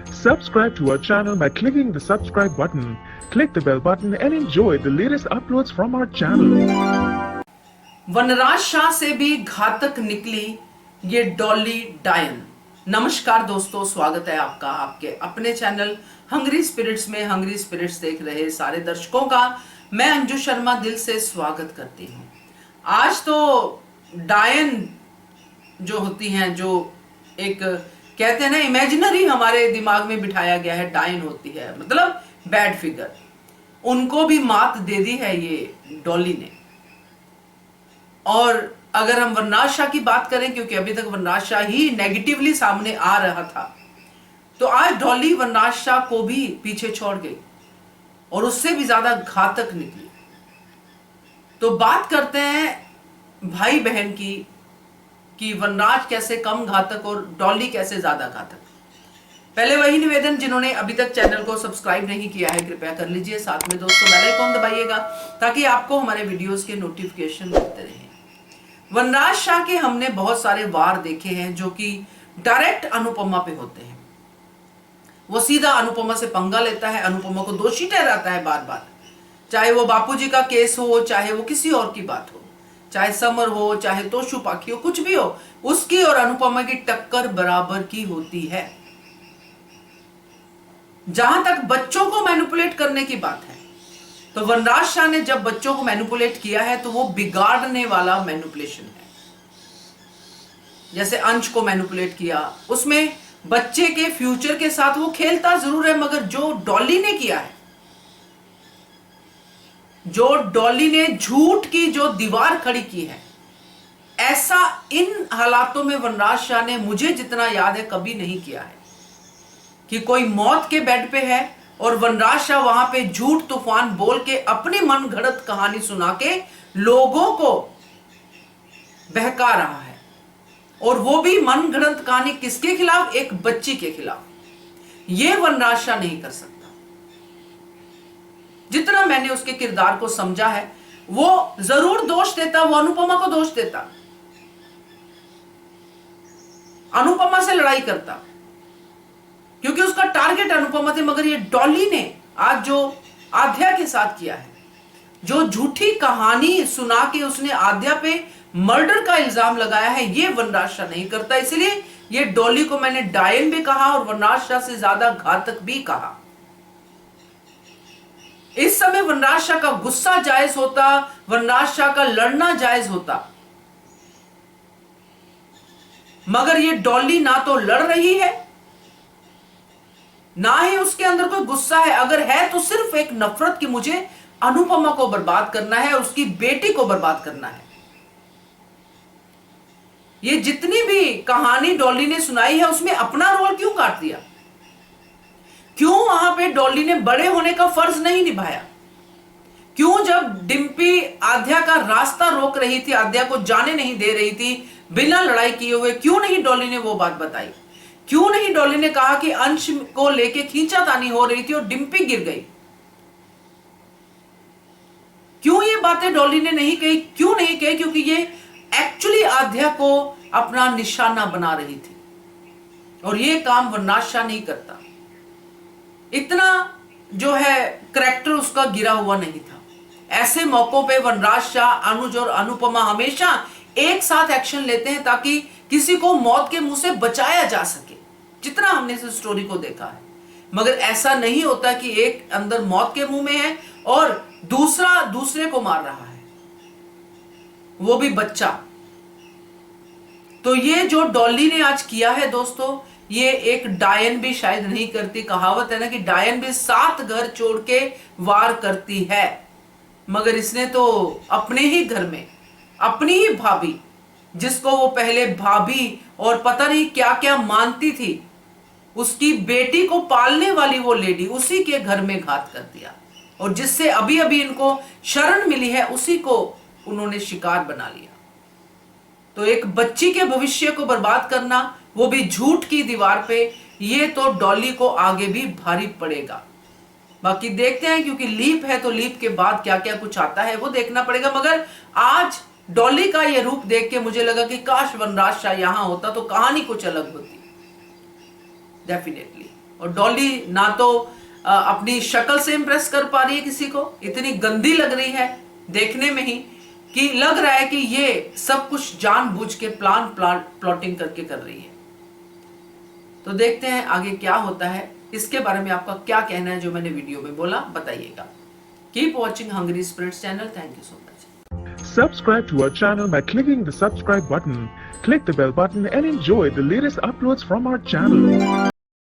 Subscribe to our channel by clicking the subscribe button. Click the bell button and enjoy the latest uploads from our channel. वनराज शाह से भी घातक निकली ये डॉली डायन। नमस्कार दोस्तों, स्वागत है आपका आपके अपने चैनल हंग्री स्पिरिट्स में। हंग्री स्पिरिट्स देख रहे सारे दर्शकों का मैं अंजू शर्मा दिल से स्वागत करती हूँ। आज तो डायन जो होती हैं, जो एक कहते हैं ना इमेजिनरी हमारे दिमाग में बिठाया गया है, डायन होती है मतलब बैड फिगर, उनको भी मात दे दी है ये डॉली ने। और अगर हम वनराज शाह की बात करें, क्योंकि अभी तक वनराज शाह ही नेगेटिवली सामने आ रहा था, तो आज डॉली वनराज शाह को भी पीछे छोड़ गई और उससे भी ज्यादा घातक निकली। तो बात करते हैं भाई बहन की कि वनराज कैसे कम घातक और डॉली कैसे ज्यादा घातक। पहले वही निवेदन, जिन्होंने अभी तक चैनल को सब्सक्राइब नहीं किया है कृपया कर लीजिए, साथ में दोस्तों बेल आइकन दबाइएगा ताकि आपको हमारे वीडियोस के नोटिफिकेशन मिलते रहें। वनराज शाह के हमने बहुत सारे वार देखे हैं जो कि डायरेक्ट अनुपमा पे होते हैं। वो सीधा अनुपमा से पंगा लेता है, अनुपमा को दोषी ठहराता है बार बार, चाहे वो बापूजी का केस हो, चाहे वो किसी और की बात हो, चाहे समर हो, चाहे तोशु पाखी हो, कुछ भी हो, उसकी और अनुपमा की टक्कर बराबर की होती है। जहां तक बच्चों को मैनिपुलेट करने की बात है, तो वनराज शाह ने जब बच्चों को मैनिपुलेट किया है तो वो बिगाड़ने वाला मैनिपुलेशन है। जैसे अंश को मैनिपुलेट किया, उसमें बच्चे के फ्यूचर के साथ वो खेलता जरूर है, मगर जो डॉली ने किया है, जो डॉली ने झूठ की जो दीवार खड़ी की है, ऐसा इन हालातों में वनराज शाह ने मुझे जितना याद है कभी नहीं किया है। कि कोई मौत के बेड पे है और वनराज शाह वहां पे झूठ तूफान बोल के अपनी मन घड़त कहानी सुना के लोगों को बहका रहा है, और वो भी मन घड़त कहानी किसके खिलाफ? एक बच्ची के खिलाफ। ये वनराज शाह नहीं कर सकता। जितना मैंने उसके किरदार को समझा है, वो जरूर दोष देता, वो अनुपमा को दोष देता, अनुपमा से लड़ाई करता, क्योंकि उसका टारगेट अनुपमा थी। मगर ये डॉली ने आज जो आध्या के साथ किया है, जो झूठी कहानी सुना के उसने आध्या पे मर्डर का इल्जाम लगाया है, ये वनराज शाह नहीं करता। इसलिए ये डॉली को मैंने डायन भी कहा और वनराज शाह से ज्यादा घातक भी कहा। इस समय वनराज शाह का गुस्सा जायज होता, वनराज शाह का लड़ना जायज होता, मगर ये डॉली ना तो लड़ रही है, ना ही उसके अंदर कोई गुस्सा है। अगर है तो सिर्फ एक नफरत कि मुझे अनुपमा को बर्बाद करना है, उसकी बेटी को बर्बाद करना है। ये जितनी भी कहानी डॉली ने सुनाई है, उसमें अपना रोल क्यों काट दिया? क्यों वहां पे डॉली ने बड़े होने का फर्ज नहीं निभाया? क्यों जब डिम्पी आध्या का रास्ता रोक रही थी, आध्या को जाने नहीं दे रही थी बिना लड़ाई किए हुए, क्यों नहीं डॉली ने वो बात बताई? क्यों नहीं डॉली ने कहा कि अंश को लेके खींचातानी हो रही थी और डिम्पी गिर गई? क्यों ये बातें डॉली ने नहीं कही? क्यों नहीं कही? क्योंकि ये एक्चुअली आध्या को अपना निशाना बना रही थी, और ये काम वनराज शाह नहीं करता। इतना जो है करैक्टर उसका गिरा हुआ नहीं था। ऐसे मौकों पे वनराज शाह, अनुज और अनुपमा हमेशा एक साथ एक्शन लेते हैं ताकि किसी को मौत के मुंह से बचाया जा सके, जितना हमने इस स्टोरी को देखा है। मगर ऐसा नहीं होता कि एक अंदर मौत के मुंह में है और दूसरा दूसरे को मार रहा है, वो भी बच्चा। तो ये जो डॉली ने आज किया है दोस्तों, ये एक डायन भी शायद नहीं करती। कहावत है ना कि डायन भी 7 घर छोड़ के वार करती है, मगर इसने तो अपने ही घर में अपनी ही भाभी, जिसको वो पहले भाभी और पता नहीं क्या क्या मानती थी, उसकी बेटी को पालने वाली वो लेडी, उसी के घर में घात कर दिया, और जिससे अभी अभी इनको शरण मिली है उसी को उन्होंने शिकार बना लिया। तो एक बच्ची के भविष्य को बर्बाद करना, वो भी झूठ की दीवार पे, ये तो डॉली को आगे भी भारी पड़ेगा। बाकी देखते हैं, क्योंकि लीप है तो लीप के बाद क्या क्या कुछ आता है वो देखना पड़ेगा। मगर आज डॉली का ये रूप देख के मुझे लगा कि काश वनराज शाह यहां होता तो कहानी कुछ अलग होती। डेफिनेटली और डॉली ना तो अपनी शक्ल से इंप्रेस कर पा रही है किसी को, इतनी गंदी लग रही है देखने में ही कि लग रहा है कि ये सब कुछ जानबूझ के प्लॉटिंग करके कर रही है। तो देखते हैं आगे क्या होता है। इसके बारे में आपका क्या कहना है जो मैंने वीडियो में बोला, बताइएगा। Keep watching hungry spirits channel. Thank you so much. Subscribe to our channel by clicking the subscribe button. Click the bell button and enjoy the latest uploads from our channel.